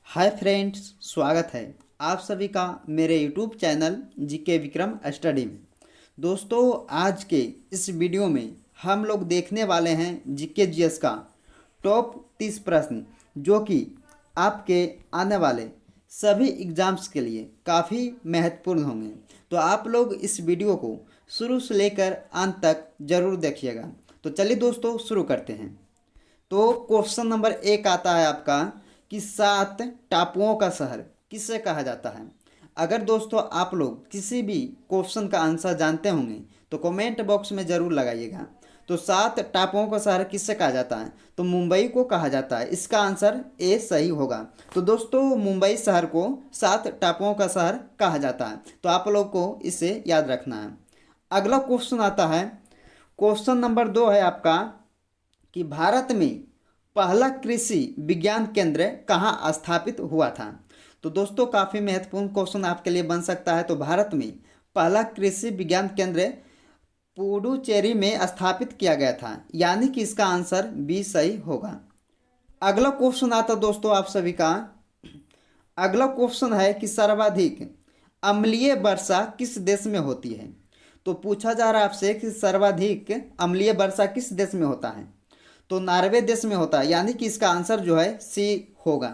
Hi friends, स्वागत है आप सभी का मेरे YouTube channel GK Vikram study में। दोस्तों, आज के इस वीडियो में हम लोग देखने वाले हैं जीके जीएस का टॉप 30 प्रश्न, जो कि आपके आने वाले सभी एग्ज़ाम्स के लिए काफ़ी महत्वपूर्ण होंगे। तो आप लोग इस वीडियो को शुरू से लेकर अंत तक ज़रूर देखिएगा। तो चलिए दोस्तों, शुरू करते हैं। तो क्वेश्चन नंबर 1 आता है आपका कि 7 टापुओं का शहर किसे कहा जाता है। अगर दोस्तों आप लोग किसी भी क्वेश्चन का आंसर जानते होंगे तो कमेंट बॉक्स में ज़रूर लगाइएगा। तो 7 टापुओं का शहर किससे कहा जाता है, तो मुंबई को कहा जाता है। इसका आंसर ए सही होगा। तो दोस्तों, मुंबई शहर को 7 टापुओं का शहर कहा जाता है। तो आप लोग को इसे याद रखना है। अगला क्वेश्चन आता है, क्वेश्चन नंबर 2 है आपका कि भारत में पहला कृषि विज्ञान केंद्र कहाँ स्थापित हुआ था। तो दोस्तों, काफ़ी महत्वपूर्ण क्वेश्चन आपके लिए बन सकता है। तो भारत में पहला कृषि विज्ञान केंद्र पुडुचेरी में स्थापित किया गया था, यानी कि इसका आंसर बी सही होगा। अगला क्वेश्चन आता दोस्तों आप सभी का। अगला क्वेश्चन है कि सर्वाधिक अम्लीय वर्षा किस देश में होती है। तो पूछा जा रहा है आपसे कि सर्वाधिक अम्लीय वर्षा किस देश में होता है। तो नॉर्वे देश में होता है, यानी कि इसका आंसर जो है सी होगा।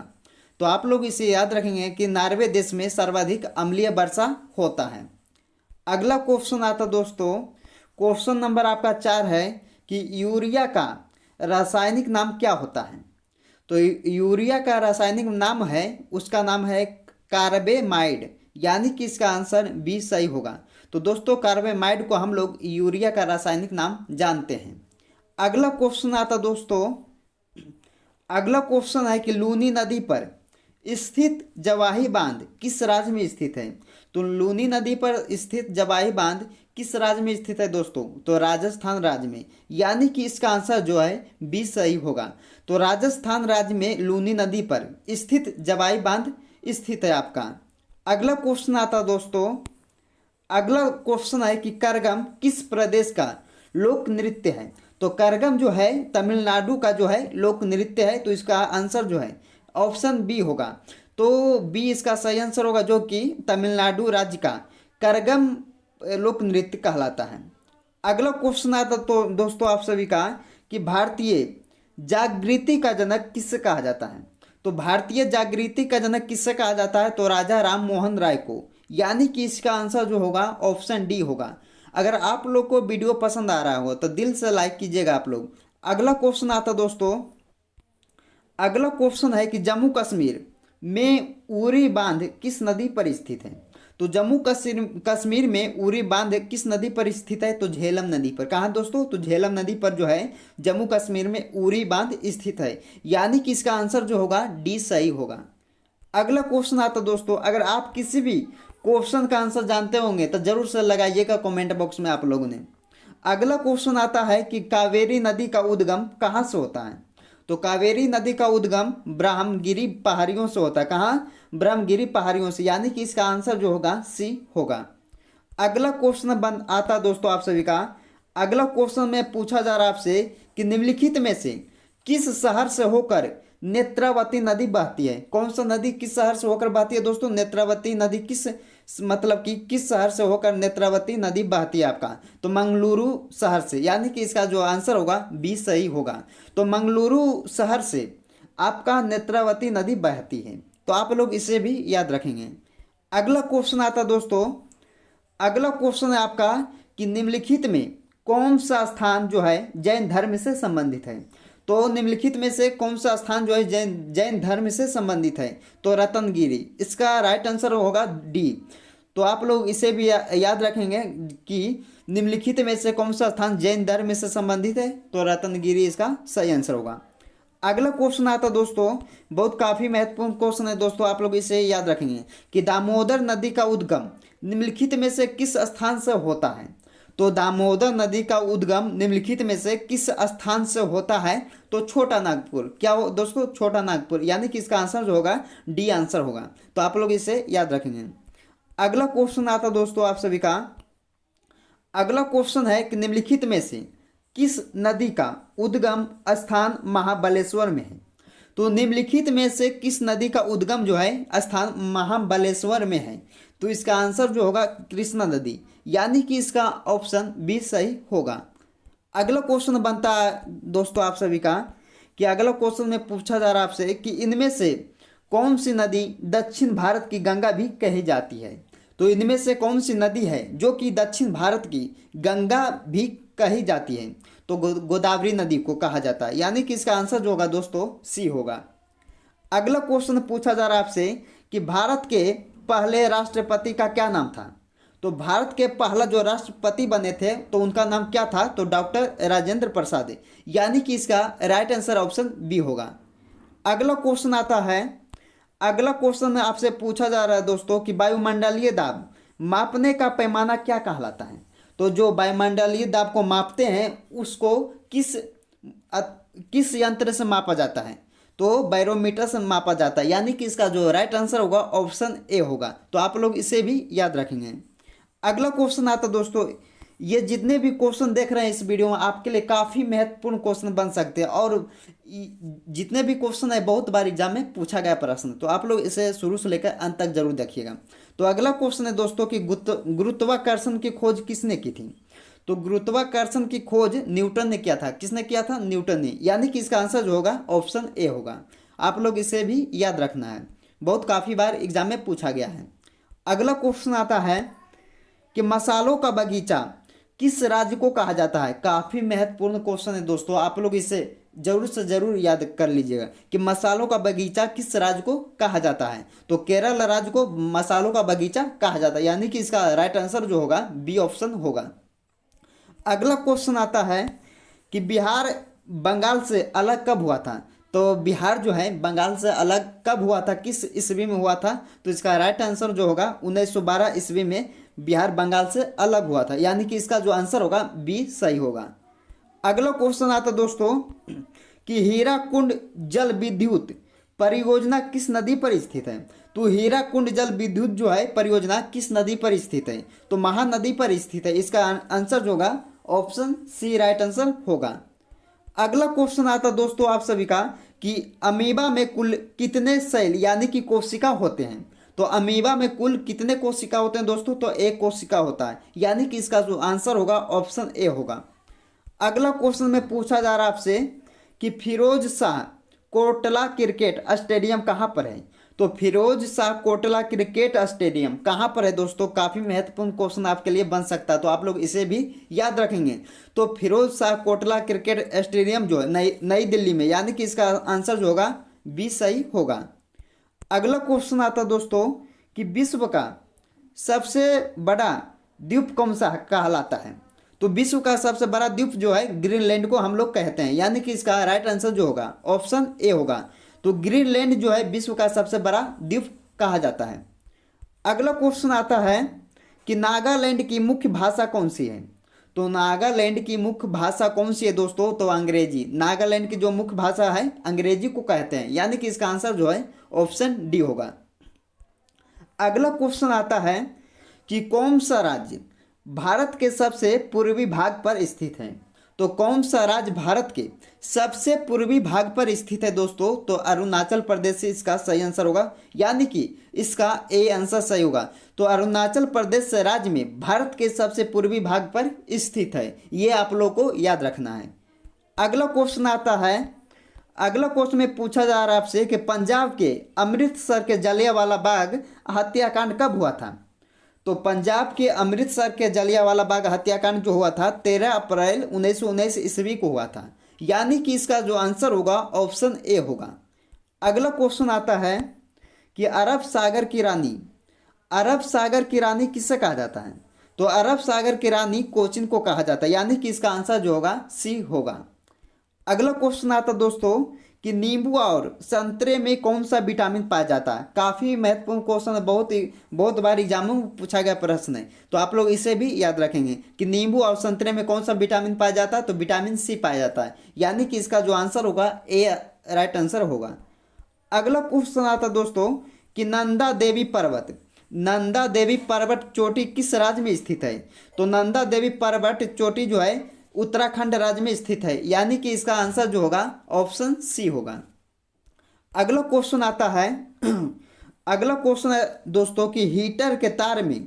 तो आप लोग इसे याद रखेंगे कि नॉर्वे देश में सर्वाधिक अम्लीय वर्षा होता है। अगला क्वेश्चन आता दोस्तों, क्वेश्चन नंबर आपका 4 है कि यूरिया का रासायनिक नाम क्या होता है। तो यूरिया का रासायनिक नाम है, उसका नाम है कार्बेमाइड, यानी कि इसका आंसर बी सही होगा। तो दोस्तों, कार्बेमाइड को हम लोग यूरिया का रासायनिक नाम जानते हैं। अगला क्वेश्चन आता दोस्तों, अगला क्वेश्चन है कि लूनी नदी पर स्थित जवाही बांध किस राज्य में स्थित है। तो लूनी नदी पर स्थित जवाही बांध किस राज्य में स्थित है दोस्तों, तो राजस्थान राज्य में, यानी कि इसका आंसर जो है बी सही होगा। तो राजस्थान राज्य में लूनी नदी पर स्थित जवाही बांध स्थित है आपका। अगला क्वेश्चन आता दोस्तों, अगला क्वेश्चन है कि करगम किस प्रदेश का लोक नृत्य है। तो करगम जो है तमिलनाडु का जो है लोक नृत्य है। तो इसका आंसर जो है ऑप्शन बी होगा। तो बी इसका सही आंसर होगा, जो कि तमिलनाडु राज्य का करगम लोक नृत्य कहलाता है। अगला क्वेश्चन आता तो दोस्तों आप सभी का कि भारतीय जागृति का जनक किससे कहा जाता है। तो भारतीय जागृति का जनक किससे कहा जाता है, तो राजा राम मोहन राय को, यानी कि इसका आंसर जो होगा ऑप्शन डी होगा। अगर आप लोग को वीडियो पसंद आ रहा हो तो दिल से लाइक कीजिएगा आप लोग। अगला क्वेश्चन आता दोस्तों, अगला क्वेश्चन है कि जम्मू कश्मीर में उरी बांध किस नदी पर स्थित है। तो जम्मू कश्मीर में उरी बांध किस नदी पर स्थित है, तो झेलम नदी पर। कहाँ दोस्तों, तो झेलम नदी पर जो है जम्मू कश्मीर में उरी बांध स्थित है, यानी कि इसका आंसर जो होगा डी सही होगा। अगला क्वेश्चन आता दोस्तों, अगर आप किसी भी क्वेश्चन का आंसर जानते होंगे तो जरूर से लगाइएगा कमेंट बॉक्स में आप लोगों ने। अगला क्वेश्चन आता है कि कावेरी नदी का उद्गम कहाँ से होता है। तो कावेरी नदी का उद्गम ब्रह्मगिरी पहाड़ियों से होता है। कहाँ, ब्रह्मगिरी पहाड़ियों से, यानी कि इसका आंसर जो होगा सी होगा। अगला क्वेश्चन बन आता दोस्तों आप सभी का। अगला क्वेश्चन में पूछा जा रहा है आपसे कि निम्नलिखित में से किस शहर से होकर नेत्रावती नदी बहती है। कौन सा नदी किस शहर से होकर बहती है दोस्तों, नेत्रावती नदी किस मतलब कि किस शहर से होकर नेत्रावती नदी बहती है आपका, तो मंगलुरु शहर से, यानी कि इसका जो आंसर होगा बी सही होगा। तो मंगलुरु शहर से आपका नेत्रावती नदी बहती है। तो आप लोग इसे भी याद रखेंगे। अगला क्वेश्चन आता दोस्तों, अगला क्वेश्चन है आपका कि निम्नलिखित में कौन सा स्थान जो है जैन धर्म से संबंधित है। तो निम्नलिखित में से कौन सा स्थान जो है जैन धर्म से संबंधित है, तो रत्नगिरी, इसका राइट आंसर होगा डी। तो आप लोग इसे भी याद रखेंगे कि निम्नलिखित में से कौन सा स्थान जैन धर्म से संबंधित है, तो रत्नगिरी इसका सही आंसर होगा। अगला क्वेश्चन आता दोस्तों, बहुत काफ़ी महत्वपूर्ण क्वेश्चन है दोस्तों, आप लोग इसे याद रखेंगे कि दामोदर नदी का उद्गम निम्नलिखित में से किस स्थान से होता है। तो दामोदर नदी का उद्गम निम्नलिखित में से किस स्थान से होता है, तो छोटा नागपुर। क्या हो दोस्तों, छोटा नागपुर, यानी कि इसका आंसर जो होगा डी आंसर होगा। तो आप लोग इसे याद रखेंगे। अगला क्वेश्चन आता दोस्तों आप सभी का। अगला क्वेश्चन है कि निम्नलिखित में से किस नदी का उद्गम स्थान महाबलेश्वर में है। तो निम्नलिखित में से किस नदी का उद्गम जो है स्थान महाबलेश्वर में है? तो इसका आंसर जो होगा कृष्णा नदी, यानी कि इसका ऑप्शन बी सही होगा। अगला क्वेश्चन बनता है दोस्तों आप सभी का कि अगला क्वेश्चन में पूछा जा रहा है आपसे कि इनमें से कौन सी नदी दक्षिण भारत की गंगा भी कही जाती है? तो इनमें से कौन सी नदी है जो कि दक्षिण भारत की गंगा भी कही जाती है? तो गोदावरी नदी को कहा जाता है, यानी कि इसका आंसर जो होगा दोस्तों सी होगा। अगला क्वेश्चन पूछा जा रहा है आपसे कि भारत के पहले राष्ट्रपति का क्या नाम था? तो भारत के पहला जो राष्ट्रपति बने थे तो उनका नाम क्या था? तो डॉक्टर राजेंद्र प्रसाद, यानी कि इसका राइट आंसर ऑप्शन बी होगा। अगला क्वेश्चन आता है, अगला क्वेश्चन आपसे पूछा जा रहा है दोस्तों कि वायुमंडलीय दाब मापने का पैमाना क्या कहलाता है? तो जो वायुमंडलीय दाब को मापते हैं उसको किस यंत्र से मापा जाता है? तो बैरोमीटर से मापा जाता है, यानी कि इसका जो राइट आंसर होगा ऑप्शन ए होगा। तो आप लोग इसे भी याद रखेंगे। अगला क्वेश्चन आता दोस्तों, ये जितने भी क्वेश्चन देख रहे हैं इस वीडियो में आपके लिए काफ़ी महत्वपूर्ण क्वेश्चन बन सकते हैं, और जितने भी क्वेश्चन है बहुत बार एग्जाम में पूछा गया प्रश्न, तो आप लोग इसे शुरू से लेकर अंत तक जरूर देखिएगा। तो अगला क्वेश्चन है दोस्तों कि गुरुत्वाकर्षण की खोज किसने की थी? तो गुरुत्वाकर्षण की खोज न्यूटन ने किया था। किसने किया था? न्यूटन ने, यानी कि इसका आंसर जो होगा ऑप्शन ए होगा। आप लोग इसे भी याद रखना है, बहुत काफ़ी बार एग्जाम में पूछा गया है। अगला क्वेश्चन आता है कि मसालों का बगीचा किस राज्य को कहा जाता है? काफ़ी महत्वपूर्ण क्वेश्चन है दोस्तों, आप लोग इसे जरूर से जरूर याद कर लीजिएगा कि मसालों का बगीचा किस राज्य को कहा जाता है? तो केरल राज्य को मसालों का बगीचा कहा जाता है, यानी कि इसका राइट आंसर जो होगा बी ऑप्शन होगा। अगला क्वेश्चन आता है कि बिहार बंगाल से अलग कब हुआ था? तो बिहार जो है बंगाल से अलग कब हुआ था, किस ईस्वी में हुआ था? तो इसका राइट आंसर जो होगा 1912 ईस्वी में बिहार बंगाल से अलग हुआ था, यानी कि इसका जो आंसर होगा बी सही होगा। अगला क्वेश्चन आता दोस्तों कि हीराकुंड जल विद्युत परियोजना किस नदी पर स्थित है? तो हीराकुंड जल विद्युत जो है परियोजना किस नदी पर स्थित है? तो महानदी पर स्थित है। इसका आंसर जो होगा ऑप्शन सी राइट आंसर होगा। अगला क्वेश्चन आता दोस्तों आप सभी का कि अमीबा में कुल कितने सेल यानी कि कोशिका होते हैं? तो अमीबा में कुल कितने कोशिका होते हैं दोस्तों? तो एक कोशिका होता है, यानी कि इसका जो आंसर होगा ऑप्शन ए होगा। अगला क्वेश्चन में पूछा जा रहा है आपसे कि फिरोज शाह कोटला क्रिकेट स्टेडियम कहाँ पर है? तो फिरोज शाह कोटला क्रिकेट स्टेडियम कहाँ पर है दोस्तों? काफ़ी महत्वपूर्ण क्वेश्चन आपके लिए बन सकता है, तो आप लोग इसे भी याद रखेंगे। तो फिरोज शाह कोटला क्रिकेट स्टेडियम जो है नई दिल्ली में, यानी कि इसका आंसर जो होगा बी सही होगा। अगला क्वेश्चन आता दोस्तों कि विश्व का सबसे बड़ा द्वीप कौन सा कहलाता है? तो विश्व का सबसे बड़ा द्वीप जो है ग्रीनलैंड को हम लोग कहते हैं, यानी कि इसका राइट आंसर जो होगा ऑप्शन ए होगा। तो ग्रीनलैंड जो है विश्व का सबसे बड़ा द्वीप कहा जाता है। अगला क्वेश्चन आता है कि नागालैंड की मुख्य भाषा कौन सी है? तो नागालैंड की मुख्य भाषा कौन सी है दोस्तों? तो अंग्रेजी। नागालैंड की जो मुख्य भाषा है अंग्रेजी को कहते हैं, यानी कि इसका आंसर जो है ऑप्शन डी होगा। अगला क्वेश्चन आता है कि कौन सा राज्य भारत के सबसे पूर्वी भाग पर स्थित है? तो कौन सा राज्य भारत के सबसे पूर्वी भाग पर स्थित है दोस्तों? तो अरुणाचल प्रदेश से इसका सही आंसर होगा, यानी कि इसका ए आंसर सही होगा। तो अरुणाचल प्रदेश राज्य में भारत के सबसे पूर्वी भाग पर स्थित है, ये आप लोग को याद रखना है। अगला क्वेश्चन आता है, अगला क्वेश्चन में पूछा जा रहा है आपसे कि पंजाब के अमृतसर के जलियांवाला बाग हत्याकांड कब हुआ था? तो पंजाब के अमृतसर के जलियांवाला बाग हत्याकांड जो हुआ था 13 अप्रैल 1919 ईस्वी को हुआ था, यानी कि इसका जो आंसर होगा ऑप्शन ए होगा। अगला क्वेश्चन आता है कि अरब सागर की रानी, अरब सागर की रानी किससे कहा जाता है? तो अरब सागर की रानी कोचिन को कहा जाता है, यानी कि इसका आंसर जो होगा सी होगा। अगला क्वेश्चन आता दोस्तों कि नींबू और संतरे में कौन सा विटामिन पाया जाता है? काफ़ी महत्वपूर्ण क्वेश्चन है, बहुत बार एग्जामों में पूछा गया प्रश्न है, तो आप लोग इसे भी याद रखेंगे कि नींबू और संतरे में कौन सा विटामिन पाया जाता है? तो विटामिन सी पाया जाता है, यानी कि इसका जो आंसर होगा ए राइट आंसर होगा। अगला क्वेश्चन आता दोस्तों कि नंदा देवी पर्वत, नंदा देवी पर्वत चोटी किस राज्य में स्थित है? तो नंदा देवी पर्वत चोटी जो है उत्तराखंड राज्य में स्थित है, यानी कि इसका आंसर जो होगा ऑप्शन सी होगा। अगला क्वेश्चन आता है अगला क्वेश्चन है दोस्तों कि हीटर के तार में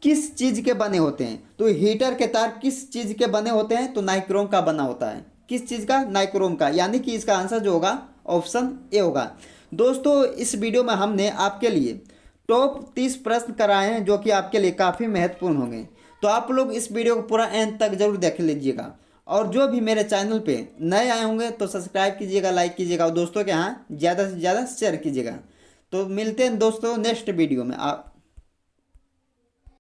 किस चीज़ के बने होते हैं। तो हीटर के तार किस चीज़ के बने होते हैं, तो नाइक्रोम का बना होता है। किस चीज़ का, नाइक्रोम का, यानी कि इसका आंसर जो होगा ऑप्शन ए होगा। दोस्तों इस वीडियो में हमने आपके लिए टॉप 30 प्रश्न कराए हैं जो कि आपके लिए काफ़ी महत्वपूर्ण होंगे। तो आप लोग इस वीडियो को पूरा एंड तक जरूर देख लीजिएगा। और जो भी मेरे चैनल पे नए आए होंगे तो सब्सक्राइब कीजिएगा, लाइक कीजिएगा और दोस्तों के यहाँ ज़्यादा से ज़्यादा शेयर कीजिएगा। तो मिलते हैं दोस्तों नेक्स्ट वीडियो में। आप